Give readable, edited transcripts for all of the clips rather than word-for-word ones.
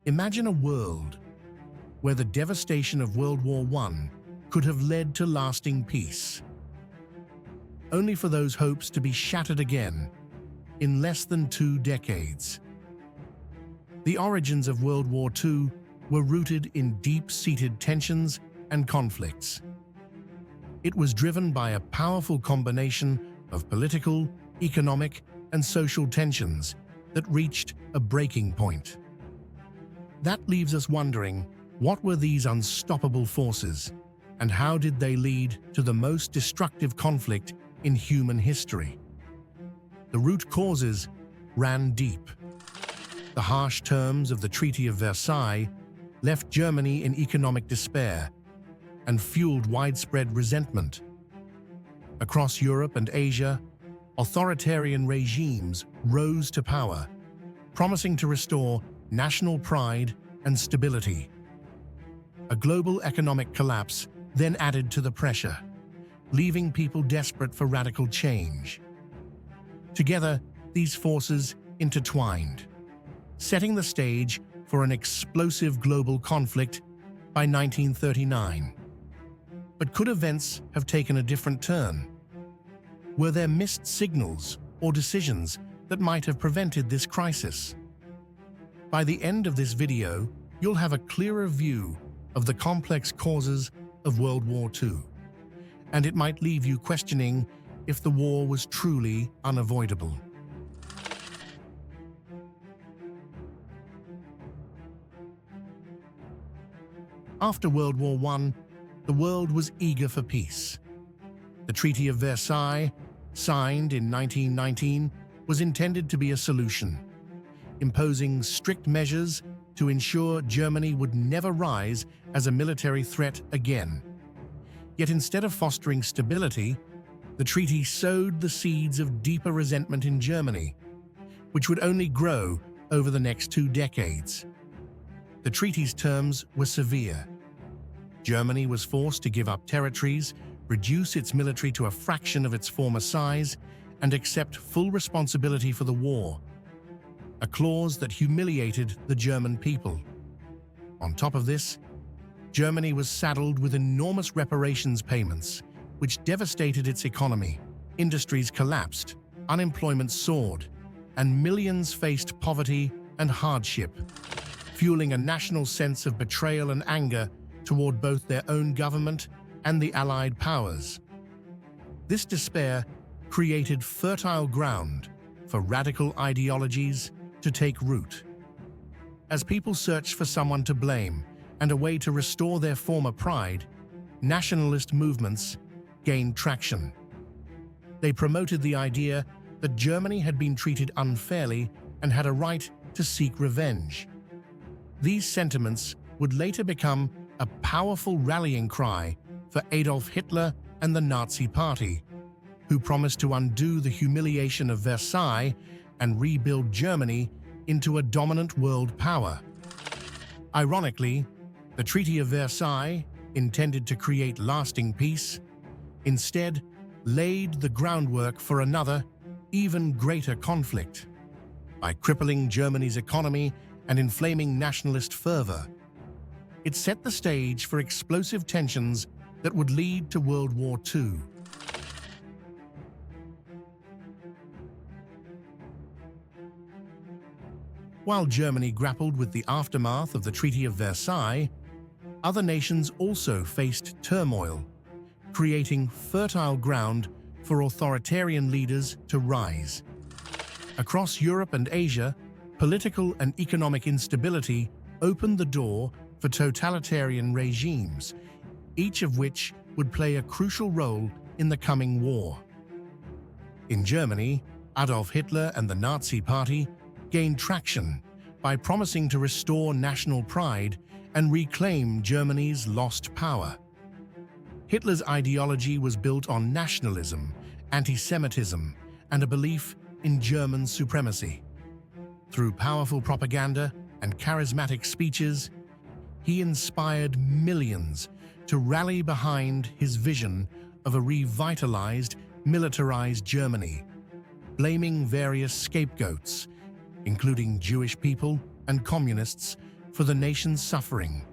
Imagine a world where the devastation of World War I could have led to lasting peace, only for those hopes to be shattered again in less than 2 decades. The origins of World War II were rooted in deep-seated tensions and conflicts. It was driven by a powerful combination of political, economic, and social tensions that reached a breaking point. That leaves us wondering, what were these unstoppable forces, and how did they lead to the most destructive conflict in human history? The root causes ran deep. The harsh terms of the Treaty of Versailles left Germany in economic despair and fueled widespread resentment. Across Europe and Asia, authoritarian regimes rose to power, promising to restore national pride and stability. A global economic collapse then added to the pressure, leaving people desperate for radical change. Together, these forces intertwined, setting the stage for an explosive global conflict by 1939. But could events have taken a different turn? Were there missed signals or decisions that might have prevented this crisis? By the end of this video, you'll have a clearer view of the complex causes of World War II, and it might leave you questioning if the war was truly unavoidable. After World War I, the world was eager for peace. The Treaty of Versailles, signed in 1919, was intended to be a solution, imposing strict measures to ensure Germany would never rise as a military threat again. Yet instead of fostering stability, the treaty sowed the seeds of deeper resentment in Germany, which would only grow over the next 2 decades. The treaty's terms were severe. Germany was forced to give up territories, reduce its military to a fraction of its former size, and accept full responsibility for the war, a clause that humiliated the German people. On top of this, Germany was saddled with enormous reparations payments, which devastated its economy. Industries collapsed, unemployment soared, and millions faced poverty and hardship, fueling a national sense of betrayal and anger toward both their own government and the Allied powers. This despair created fertile ground for radical ideologies to take root. As people searched for someone to blame and a way to restore their former pride, nationalist movements gained traction. They promoted the idea that Germany had been treated unfairly and had a right to seek revenge. These sentiments would later become a powerful rallying cry for Adolf Hitler and the Nazi Party, who promised to undo the humiliation of Versailles and rebuild Germany into a dominant world power. Ironically, the Treaty of Versailles, intended to create lasting peace, instead laid the groundwork for another, even greater conflict. By crippling Germany's economy and inflaming nationalist fervor, it set the stage for explosive tensions that would lead to World War II. While Germany grappled with the aftermath of the Treaty of Versailles, other nations also faced turmoil, creating fertile ground for authoritarian leaders to rise. Across Europe and Asia, political and economic instability opened the door for totalitarian regimes, each of which would play a crucial role in the coming war. In Germany, Adolf Hitler and the Nazi Party gained traction by promising to restore national pride and reclaim Germany's lost power. Hitler's ideology was built on nationalism, anti-Semitism, and a belief in German supremacy. Through powerful propaganda and charismatic speeches, he inspired millions to rally behind his vision of a revitalized, militarized Germany, blaming various scapegoats, including Jewish people and communists, for the nation's suffering.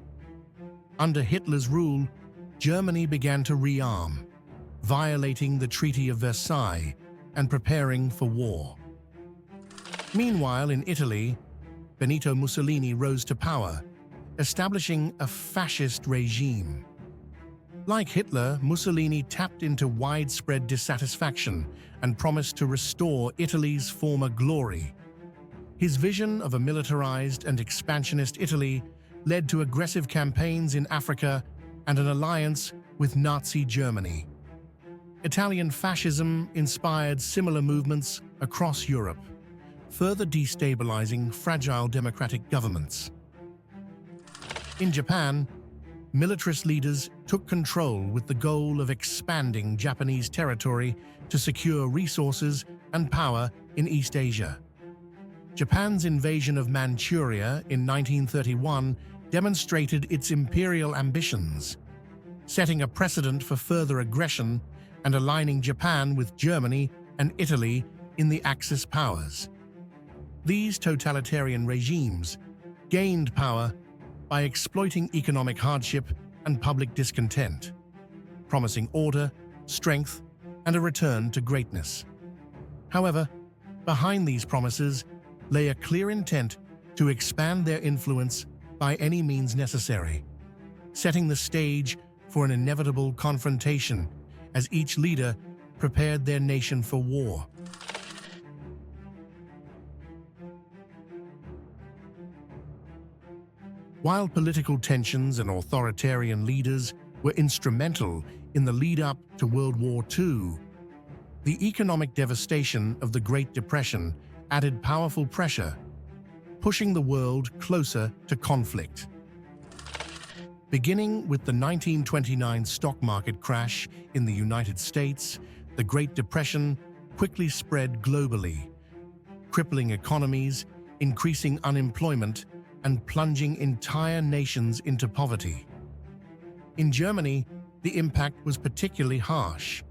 Under Hitler's rule, Germany began to rearm, violating the Treaty of Versailles and preparing for war. Meanwhile, in Italy, Benito Mussolini rose to power, establishing a fascist regime. Like Hitler, Mussolini tapped into widespread dissatisfaction and promised to restore Italy's former glory. His vision of a militarized and expansionist Italy led to aggressive campaigns in Africa and an alliance with Nazi Germany. Italian fascism inspired similar movements across Europe, further destabilizing fragile democratic governments. In Japan, militarist leaders took control with the goal of expanding Japanese territory to secure resources and power in East Asia. Japan's invasion of Manchuria in 1931 demonstrated its imperial ambitions, setting a precedent for further aggression and aligning Japan with Germany and Italy in the Axis powers. These totalitarian regimes gained power by exploiting economic hardship and public discontent, promising order, strength, and a return to greatness. However, behind these promises lay a clear intent to expand their influence by any means necessary, setting the stage for an inevitable confrontation as each leader prepared their nation for war. While political tensions and authoritarian leaders were instrumental in the lead-up to World War II, the economic devastation of the Great Depression added powerful pressure, pushing the world closer to conflict. Beginning with the 1929 stock market crash in the United States, the Great Depression quickly spread globally, crippling economies, increasing unemployment, and plunging entire nations into poverty. In Germany, the impact was particularly harsh.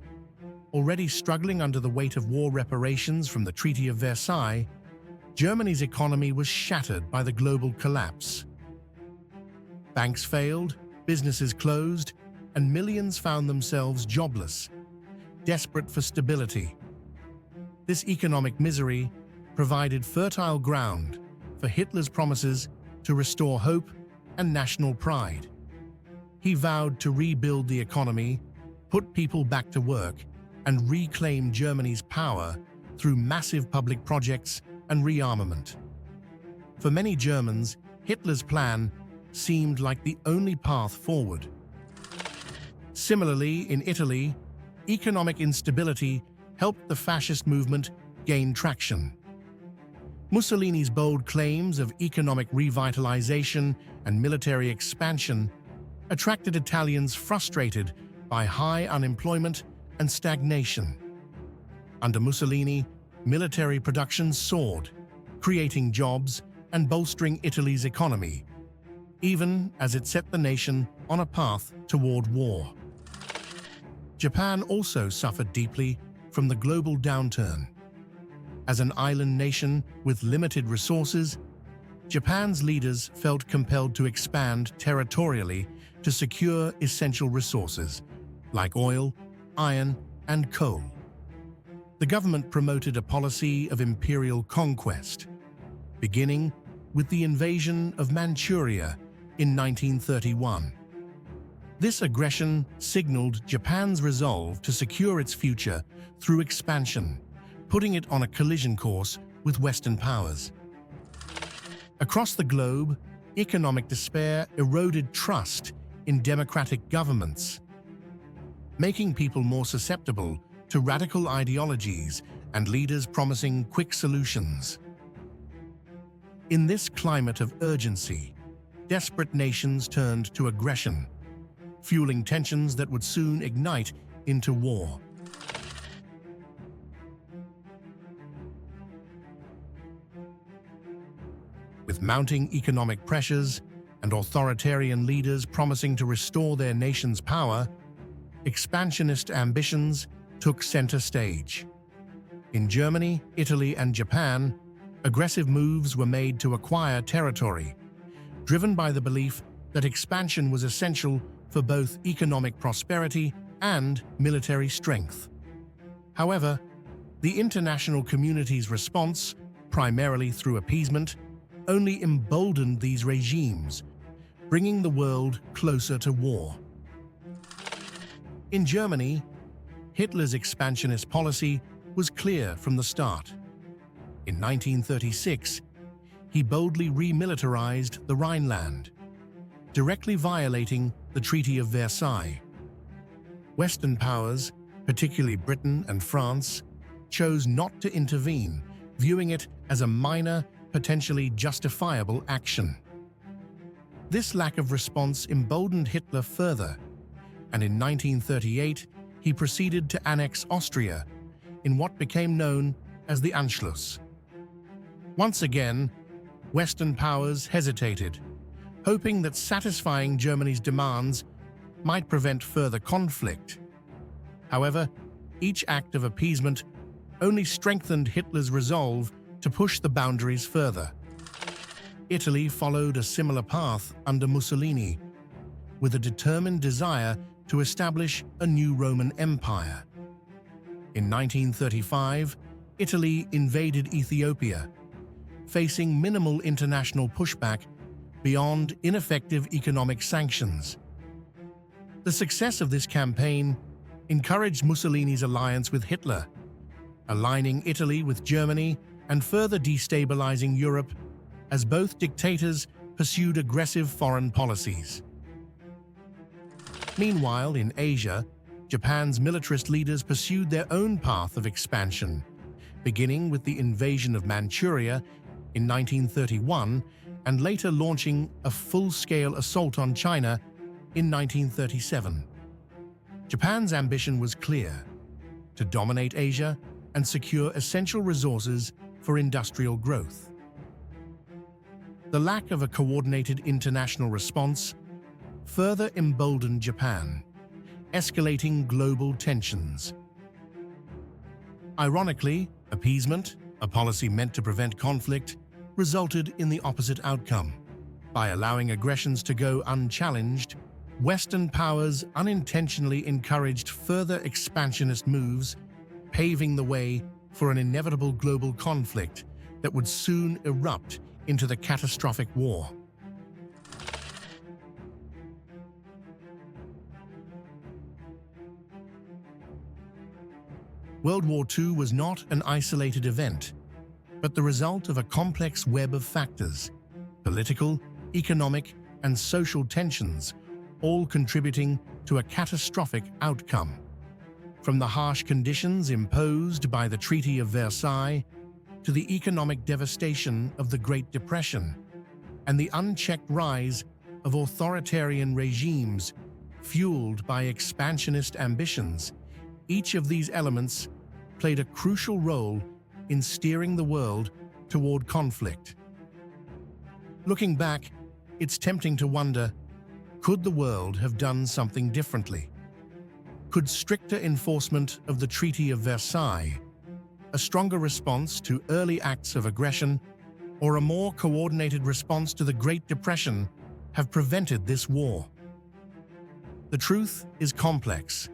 Already struggling under the weight of war reparations from the Treaty of Versailles, Germany's economy was shattered by the global collapse. Banks failed, businesses closed, and millions found themselves jobless, desperate for stability. This economic misery provided fertile ground for Hitler's promises to restore hope and national pride. He vowed to rebuild the economy, put people back to work, and reclaim Germany's power through massive public projects and rearmament. For many Germans, Hitler's plan seemed like the only path forward. Similarly, in Italy, economic instability helped the fascist movement gain traction. Mussolini's bold claims of economic revitalization and military expansion attracted Italians frustrated by high unemployment and stagnation. Under Mussolini, military production soared, creating jobs and bolstering Italy's economy, even as it set the nation on a path toward war. Japan also suffered deeply from the global downturn. As an island nation with limited resources, Japan's leaders felt compelled to expand territorially to secure essential resources like oil, iron, and coal. The government promoted a policy of imperial conquest, beginning with the invasion of Manchuria in 1931. This aggression signaled Japan's resolve to secure its future through expansion, putting it on a collision course with Western powers. Across the globe, economic despair eroded trust in democratic governments, making people more susceptible to radical ideologies and leaders promising quick solutions. In this climate of urgency, desperate nations turned to aggression, fueling tensions that would soon ignite into war. With mounting economic pressures and authoritarian leaders promising to restore their nation's power, expansionist ambitions took center stage. In Germany, Italy, and Japan, aggressive moves were made to acquire territory, driven by the belief that expansion was essential for both economic prosperity and military strength. However, the international community's response, primarily through appeasement, only emboldened these regimes, bringing the world closer to war. In Germany, Hitler's expansionist policy was clear from the start. In 1936, he boldly remilitarized the Rhineland, directly violating the Treaty of Versailles. Western powers, particularly Britain and France, chose not to intervene, viewing it as a minor, potentially justifiable action. This lack of response emboldened Hitler further, and in 1938 he proceeded to annex Austria in what became known as the Anschluss. Once again, Western powers hesitated, hoping that satisfying Germany's demands might prevent further conflict. However, each act of appeasement only strengthened Hitler's resolve to push the boundaries further. Italy followed a similar path under Mussolini, with a determined desire to establish a new Roman Empire. In 1935, Italy invaded Ethiopia, facing minimal international pushback beyond ineffective economic sanctions. The success of this campaign encouraged Mussolini's alliance with Hitler, aligning Italy with Germany and further destabilizing Europe as both dictators pursued aggressive foreign policies. Meanwhile, in Asia, Japan's militarist leaders pursued their own path of expansion, beginning with the invasion of Manchuria in 1931 and later launching a full-scale assault on China in 1937. Japan's ambition was clear: to dominate Asia and secure essential resources for industrial growth. The lack of a coordinated international response further emboldened Japan, escalating global tensions. Ironically, appeasement, a policy meant to prevent conflict, resulted in the opposite outcome. By allowing aggressions to go unchallenged, Western powers unintentionally encouraged further expansionist moves, paving the way for an inevitable global conflict that would soon erupt into the catastrophic war. World War II was not an isolated event, but the result of a complex web of factors: political, economic, and social tensions, all contributing to a catastrophic outcome. From the harsh conditions imposed by the Treaty of Versailles to the economic devastation of the Great Depression and the unchecked rise of authoritarian regimes fueled by expansionist ambitions, each of these elements played a crucial role in steering the world toward conflict. Looking back, it's tempting to wonder, could the world have done something differently? Could stricter enforcement of the Treaty of Versailles, a stronger response to early acts of aggression, or a more coordinated response to the Great Depression have prevented this war? The truth is complex,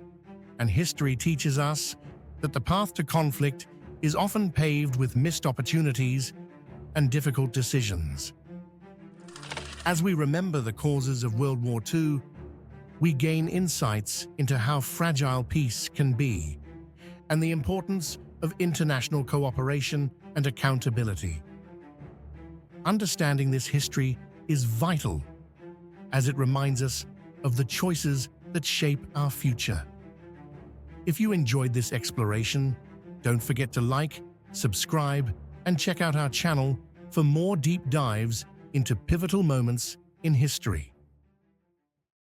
and history teaches us that the path to conflict is often paved with missed opportunities and difficult decisions. As we remember the causes of World War II, we gain insights into how fragile peace can be and the importance of international cooperation and accountability. Understanding this history is vital, as it reminds us of the choices that shape our future. If you enjoyed this exploration, don't forget to like, subscribe, and check out our channel for more deep dives into pivotal moments in history.